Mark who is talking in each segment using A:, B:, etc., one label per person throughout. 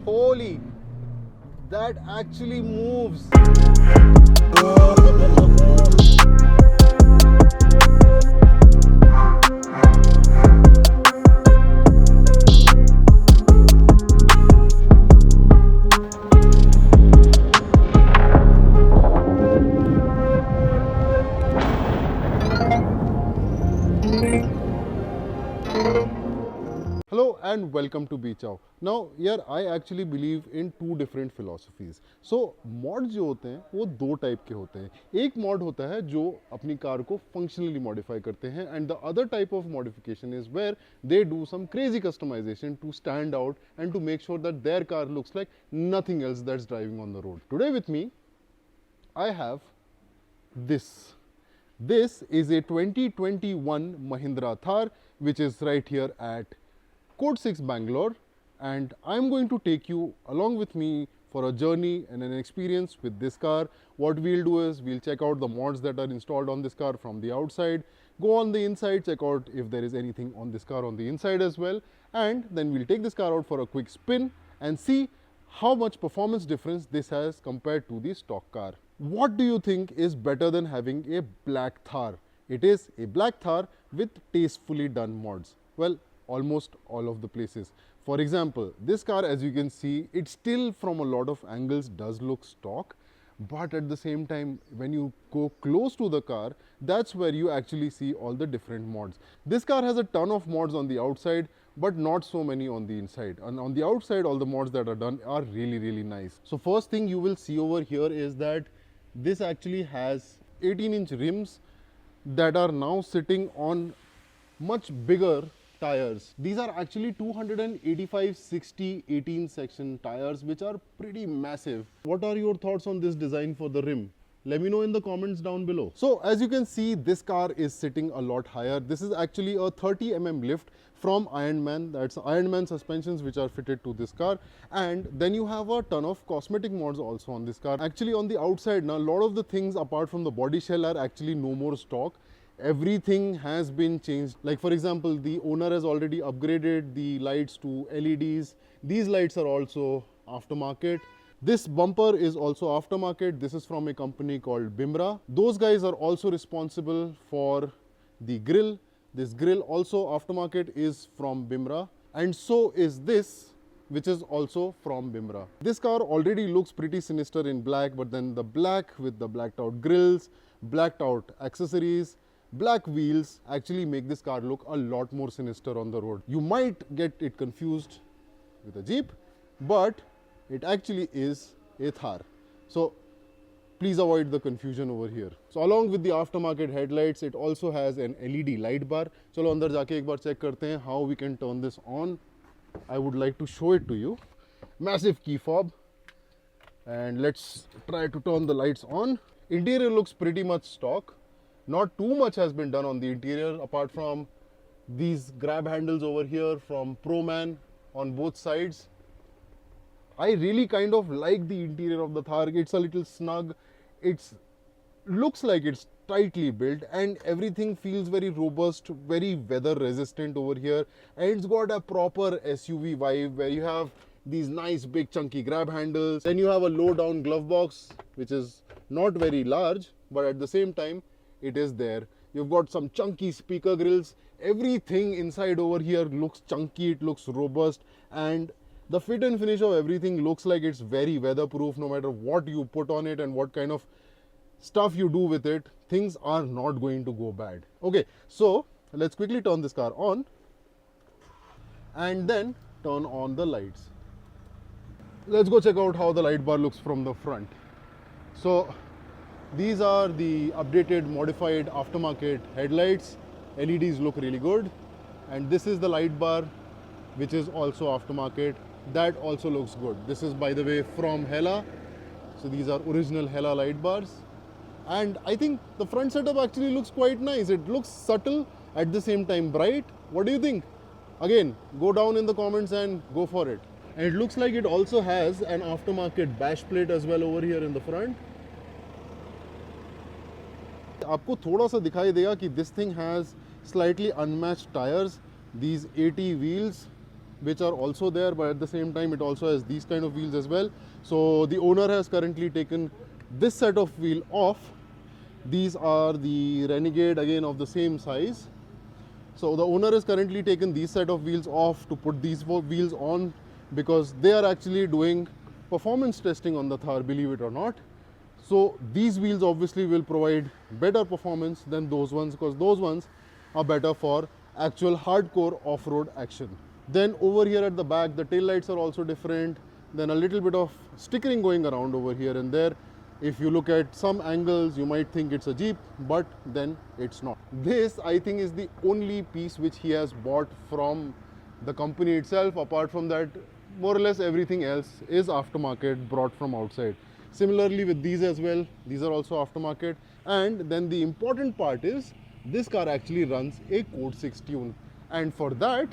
A: Holy, that actually moves. Hello and welcome to Beach Out. Now यार I actually believe in two different philosophies. So mods जो होते हैं वो दो type के होते हैं. एक mod होता है जो अपनी कार को functionally modify करते हैं and the other type of modification is where they do some crazy customization to stand out and to make sure that their car looks like nothing else that's driving on the road. Today with me I have this. This is a 2021 Mahindra Thar which is right here at Code 6 Bangalore, and I'm going to take you along with me for a journey and an experience with this car. What we'll do is we'll check out the mods that are installed on this car from the outside, go on the inside, check out if there is anything on this car on the inside as well, and then we'll take this car out for a quick spin and see how much performance difference this has compared to the stock car. What do you think is better than having a black Thar? It is a black Thar with tastefully done mods. Well, almost all of the places. For example, this car, as you can see, it still from a lot of angles does look stock, but at the same time when you go close to the car, that's where you actually see all the different mods. This car has a ton of mods on the outside, but not so many on the inside, and on the outside all the mods that are done are really nice. So first thing you will see over here is that this actually has 18-inch rims that are now sitting on much bigger tires. These are actually 285/60/18 section tires, which are pretty massive. What are your thoughts on this design for the rim? Let me know in the comments down below. So as you can see, this car is sitting a lot higher. This is actually a 30 mm lift from Ironman. That's Ironman suspensions which are fitted to this car. And then you have a ton of cosmetic mods also on this car. Actually on the outside now, a lot of the things apart from the body shell are actually no more stock. Everything has been changed. Like for example, the owner has already upgraded the lights to LEDs. These lights are also aftermarket. This bumper is also aftermarket. This is from a company called Bimra. Those guys are also responsible for the grille. This grille also aftermarket is from Bimra, and so is this, which is also from Bimra. This car already looks pretty sinister in black, but then the black with the blacked out grills, blacked out accessories, black wheels actually make this car look a lot more sinister on the road. You might get it confused with a Jeep, but it actually is a Thar. So please avoid the confusion over here. So along with the aftermarket headlights, it also has an LED light bar. चलो अंदर जाके एक बार check करते हैं how we can turn this on. I would like to show it to you. Massive key fob, and let's try to turn the lights on. Interior looks pretty much stock. Not too much has been done on the interior apart from these grab handles over here from ProMan on both sides. I really kind of like the interior of the Thar. It's a little snug. It looks like it's tightly built and everything feels very robust, very weather resistant over here. And it's got a proper SUV vibe where you have these nice big chunky grab handles. Then you have a low down glove box, which is not very large, but at the same time, it is there. You've got some chunky speaker grills. Everything inside over here looks chunky, it looks robust, and the fit and finish of everything looks like it's very weatherproof. No matter what you put on it and what kind of stuff you do with it, things are not going to go bad. Okay, so let's quickly turn this car on and then turn on the lights. Let's go check out how the light bar looks from the front. So these are the updated, modified aftermarket headlights. LEDs look really good. And this is the light bar, which is also aftermarket. That also looks good. This is, by the way, from Hella. So these are original Hella light bars. And I think the front setup actually looks quite nice. It looks subtle, at the same time bright. What do you think? Again, go down in the comments and go for it. And it looks like it also has an aftermarket bash plate as well over here in the front. आपको थोड़ा सा दिखाई देगा कि this thing has slightly unmatched tires, these 80 wheels, which are also there, but at the same time it also has these kind of wheels as well. So the owner has currently taken this set of wheel off. These are the Renegade, again of the same size. So the owner has currently taken these set of wheels off to put these wheels on, because they are actually doing performance testing on the Thar, believe it or not. So these wheels obviously will provide better performance than those ones, because those ones are better for actual hardcore off-road action. Then over here at the back, the tail lights are also different. Then a little bit of stickering going around over here and there. If you look at some angles, you might think it's a Jeep, but then it's not. This, I think, is the only piece which he has bought from the company itself. Apart from that, more or less everything else is aftermarket, brought from outside. Similarly with these as well, these are also aftermarket. And then the important part is, this car actually runs a Code 6 tune. And for that,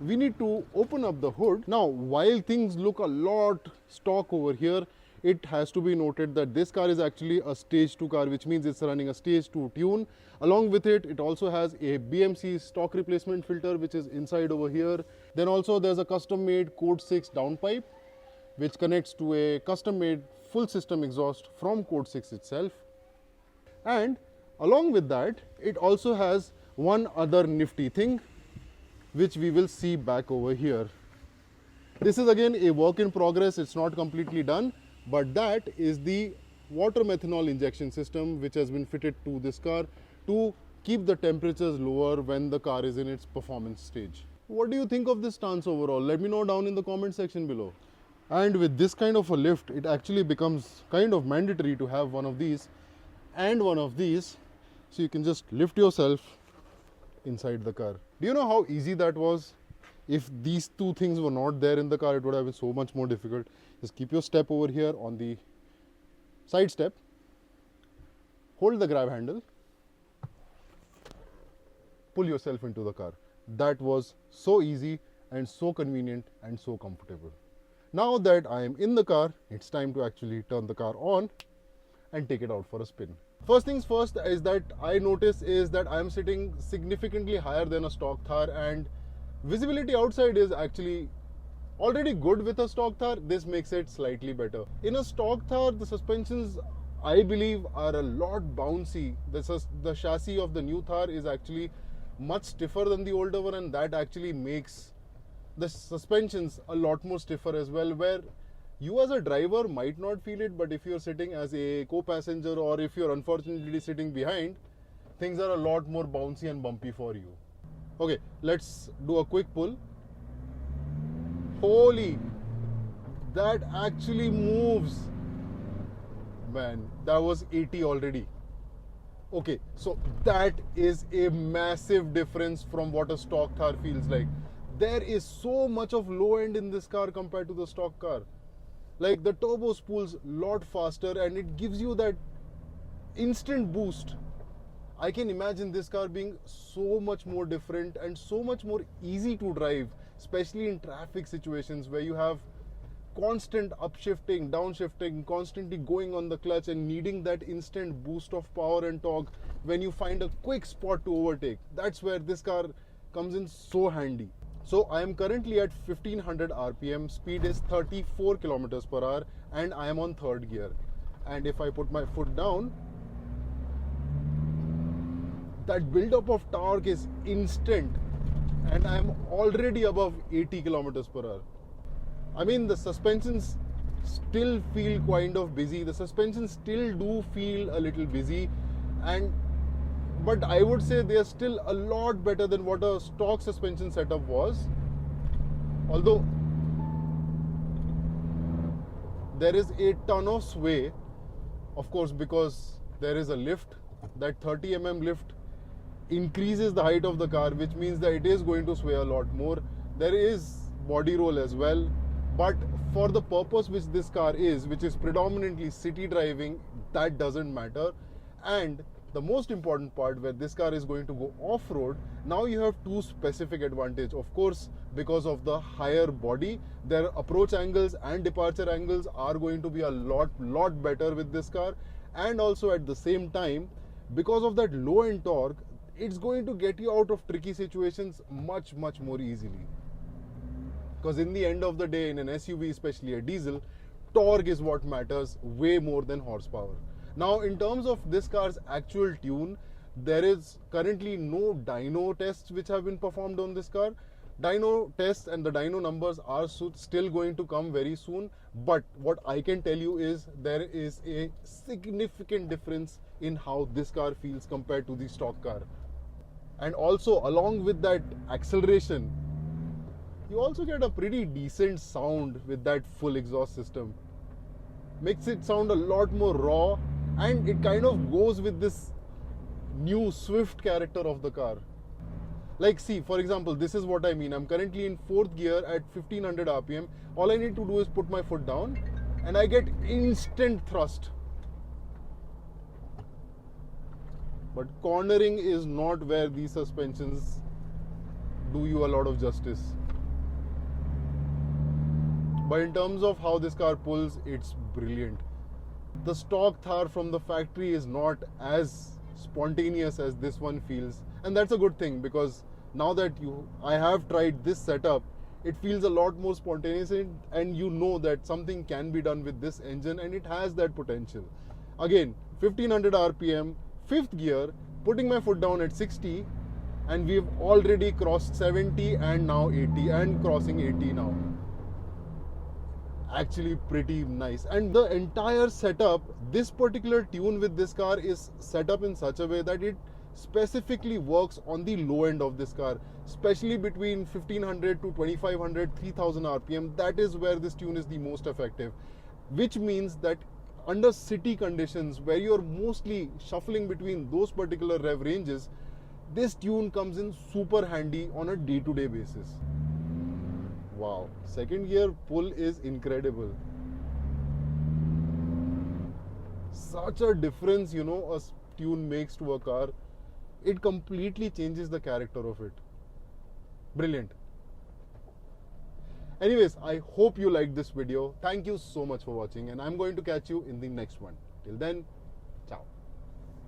A: we need to open up the hood. Now, while things look a lot stock over here, it has to be noted that this car is actually a stage 2 car, which means it's running a stage 2 tune. Along with it, it also has a BMC stock replacement filter, which is inside over here. Then also there's a custom made Code 6 downpipe, which connects to a custom made full system exhaust from Code 6 itself. And along with that, it also has one other nifty thing, which we will see back over here. This is again a work in progress, it's not completely done, but that is the water methanol injection system, which has been fitted to this car to keep the temperatures lower when the car is in its performance stage. What do you think of this stance overall? Let me know down in the comment section below. And with this kind of a lift, it actually becomes kind of mandatory to have one of these and one of these, so you can just lift yourself inside the car. Do you know how easy that was? If these two things were not there in the car, it would have been so much more difficult. Just keep your step over here on the side step, hold the grab handle, pull yourself into the car. That was so easy and so convenient and so comfortable. Now that I am in the car, it's time to actually turn the car on and take it out for a spin. First things first is that I notice is that I am sitting significantly higher than a stock Thar, and visibility outside is actually already good with a stock Thar. This makes it slightly better. In a stock Thar, the suspensions, I believe, are a lot bouncy. The chassis of the new Thar is actually much stiffer than the older one, and that actually makes the suspensions a lot more stiffer as well, where you as a driver might not feel it, but if you're sitting as a co-passenger or if you're unfortunately sitting behind, things are a lot more bouncy and bumpy for you. Okay, let's do a quick pull. Holy, that actually moves. Man, that was 80 already. Okay, so that is a massive difference from what a stock Thar feels like. There is so much of low end in this car compared to the stock car. Like, the turbo spools a lot faster and it gives you that instant boost. I can imagine this car being so much more different and so much more easy to drive, especially in traffic situations where you have constant upshifting, downshifting, constantly going on the clutch and needing that instant boost of power and torque when you find a quick spot to overtake. That's where this car comes in so handy. So I am currently at 1500 RPM, speed is 34 kilometers per hour, and I am on third gear. And if I put my foot down, that build-up of torque is instant, and I am already above 80 kilometers per hour. I mean, the suspensions still feel kind of busy. The suspensions still do feel a little busy, but I would say they are still a lot better than what a stock suspension setup was. Although there is a ton of sway, of course, because there is a lift. That 30 mm lift increases the height of the car, which means that it is going to sway a lot more. There is body roll as well, but for the purpose which this car is, which is predominantly city driving, that doesn't matter. And the most important part, where this car is going to go off-road, now you have two specific advantages. Of course, because of the higher body, their approach angles and departure angles are going to be a lot better with this car. And also at the same time, because of that low-end torque, it's going to get you out of tricky situations much more easily. Because in the end of the day, in an SUV, especially a diesel, torque is what matters way more than horsepower. Now, in terms of this car's actual tune, there is currently no dyno tests which have been performed on this car. Dyno tests and the dyno numbers are still going to come very soon. But what I can tell you is there is a significant difference in how this car feels compared to the stock car. And also, along with that acceleration, you also get a pretty decent sound with that full exhaust system. Makes it sound a lot more raw, and it kind of goes with this new swift character of the car. Like, see, for example, this is what I mean. I'm currently in 4th gear at 1500 RPM. All I need to do is put my foot down and I get instant thrust. But cornering is not where these suspensions do you a lot of justice. But in terms of how this car pulls, it's brilliant. The stock Thar from the factory is not as spontaneous as this one feels, and that's a good thing, because now that I have tried this setup, it feels a lot more spontaneous, and you know that something can be done with this engine, and it has that potential. Again, 1500 RPM, 5th gear, putting my foot down at 60, and we've already crossed 70 and now 80 and crossing 80 now. Actually pretty nice. And the entire setup, this particular tune with this car is set up in such a way that it specifically works on the low end of this car, especially between 1500 to 2500, 3000 RPM. That is where this tune is the most effective, which means that under city conditions where you're mostly shuffling between those particular rev ranges, this tune comes in super handy on a day-to-day basis. Wow, 2nd gear pull is incredible. Such a difference, you know, a tune makes to a car. It completely changes the character of it. Brilliant. Anyways, I hope you liked this video. Thank you so much for watching, and I'm going to catch you in the next one. Till then, ciao.